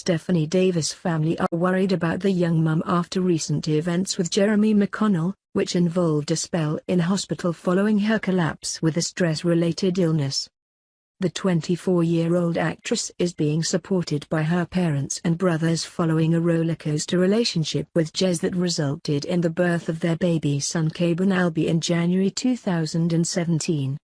Stephanie Davis' family are worried about the young mum after recent events with Jeremy McConnell, which involved a spell in hospital following her collapse with a stress-related illness. The 24-year-old actress is being supported by her parents and brothers following a rollercoaster relationship with Jez that resulted in the birth of their baby son Caban Albi in January 2017.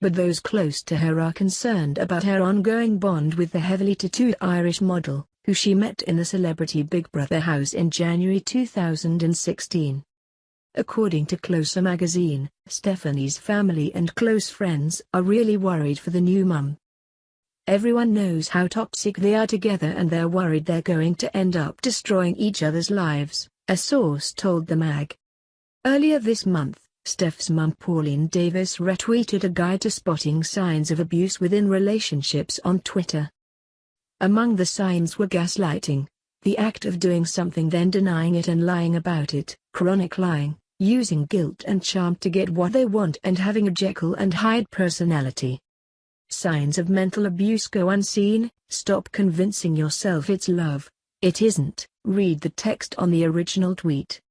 But those close to her are concerned about her ongoing bond with the heavily tattooed Irish model, who she met in the celebrity Big Brother house in January 2016. According to Closer magazine, Stephanie's family and close friends are really worried for the new mum. Everyone knows how toxic they are together and they're worried they're going to end up destroying each other's lives, a source told the mag. Earlier this month, Steph's mum Pauline Davis retweeted a guide to spotting signs of abuse within relationships on Twitter. Among the signs were gaslighting, the act of doing something then denying it and lying about it, chronic lying, using guilt and charm to get what they want, and having a Jekyll and Hyde personality. Signs of mental abuse go unseen. Stop convincing yourself it's love. It isn't. Read the text on the original tweet.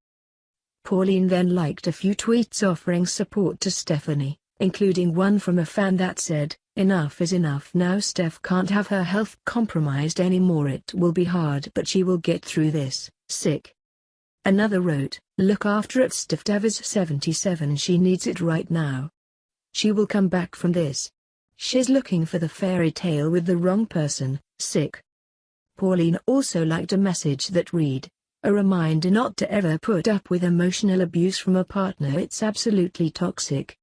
Pauline then liked a few tweets offering support to Stephanie, including one from a fan that said, "Enough is enough now. Steph can't have her health compromised anymore. It will be hard, but she will get through this. Sick." Another wrote, "Look after it. Steph Davis 77. She needs it right now. She will come back from this. She's looking for the fairy tale with the wrong person. Sick." Pauline also liked a message that read, "A reminder not to ever put up with emotional abuse from a partner. It's absolutely toxic."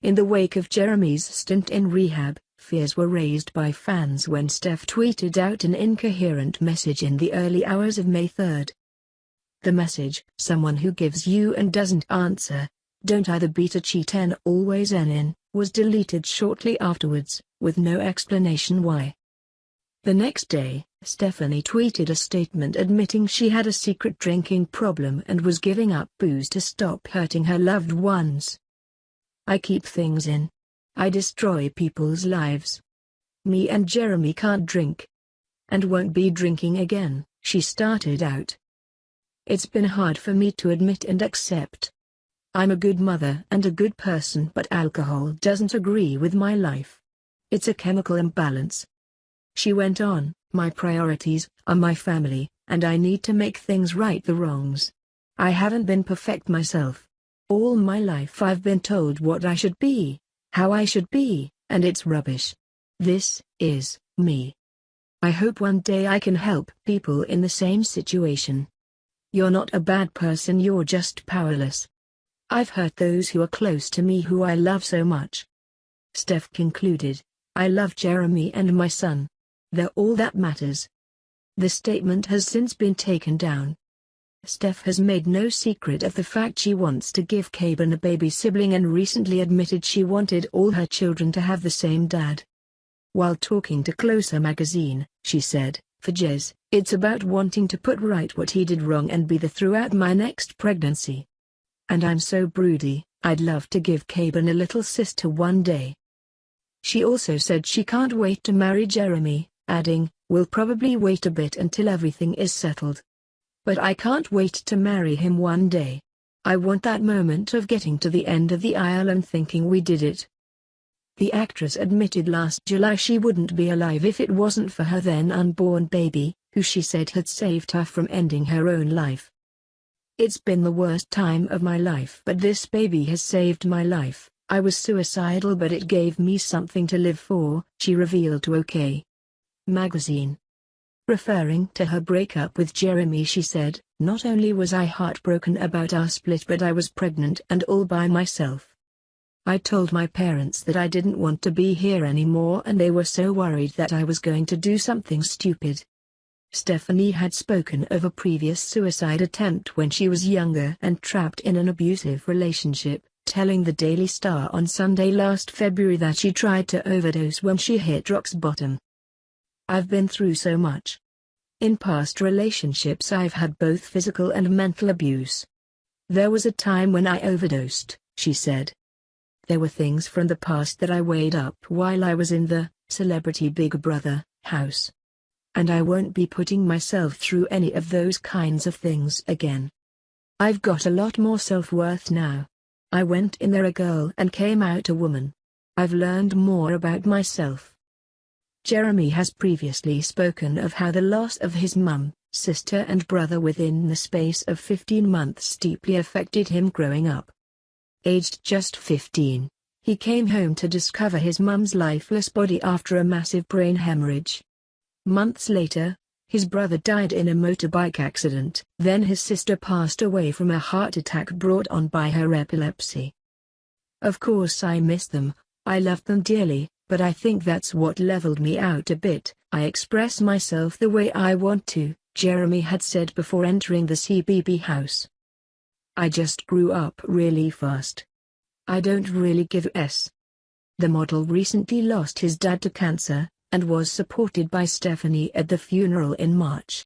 In the wake of Jeremy's stint in rehab, fears were raised by fans when Steph tweeted out an incoherent message in the early hours of May 3. The message, "Someone who gives you and doesn't answer, don't either beat or cheat and always in," was deleted shortly afterwards, with no explanation why. The next day, Stephanie tweeted a statement admitting she had a secret drinking problem and was giving up booze to stop hurting her loved ones. "I keep things in. I destroy people's lives. Me and Jeremy can't drink. And won't be drinking again," she started out. "It's been hard for me to admit and accept. I'm a good mother and a good person, but alcohol doesn't agree with my life. It's a chemical imbalance." She went on, "My priorities are my family, and I need to make things right the wrongs. I haven't been perfect myself. All my life I've been told what I should be, how I should be, and it's rubbish. This is me. I hope one day I can help people in the same situation. You're not a bad person, you're just powerless. I've hurt those who are close to me who I love so much." Steph concluded, "I love Jeremy and my son. They're all that matters." The statement has since been taken down. Steph has made no secret of the fact she wants to give Caban a baby sibling and recently admitted she wanted all her children to have the same dad. While talking to Closer magazine, she said, "For Jez, it's about wanting to put right what he did wrong and be there throughout my next pregnancy. And I'm so broody, I'd love to give Caban a little sister one day." She also said she can't wait to marry Jeremy, adding, "We'll probably wait a bit until everything is settled. But I can't wait to marry him one day. I want that moment of getting to the end of the aisle and thinking we did it." The actress admitted last July she wouldn't be alive if it wasn't for her then unborn baby, who she said had saved her from ending her own life. "It's been the worst time of my life, but this baby has saved my life. I was suicidal, but it gave me something to live for," she revealed to OK! Magazine. Referring to her breakup with Jeremy, she said, "Not only was I heartbroken about our split, but I was pregnant and all by myself. I told my parents that I didn't want to be here anymore and they were so worried that I was going to do something stupid." Stephanie had spoken of a previous suicide attempt when she was younger and trapped in an abusive relationship, telling the Daily Star on Sunday last February that she tried to overdose when she hit rock bottom. "I've been through so much. In past relationships I've had both physical and mental abuse. There was a time when I overdosed," she said. "There were things from the past that I weighed up while I was in the celebrity Big Brother house. and I won't be putting myself through any of those kinds of things again. I've got a lot more self-worth now. I went in there a girl and came out a woman. I've learned more about myself. Jeremy has previously spoken of how the loss of his mum, sister and brother within the space of 15 months deeply affected him growing up. Aged just 15, he came home to discover his mum's lifeless body after a massive brain hemorrhage. Months later, his brother died in a motorbike accident. Then his sister passed away from a heart attack brought on by her epilepsy. Of course I miss them, I loved them dearly, but I think that's what leveled me out a bit. I express myself the way I want to, Jeremy had said before entering the CBB house. I just grew up really fast. I don't really give a s. The model recently lost his dad to cancer, and was supported by Stephanie at the funeral in March.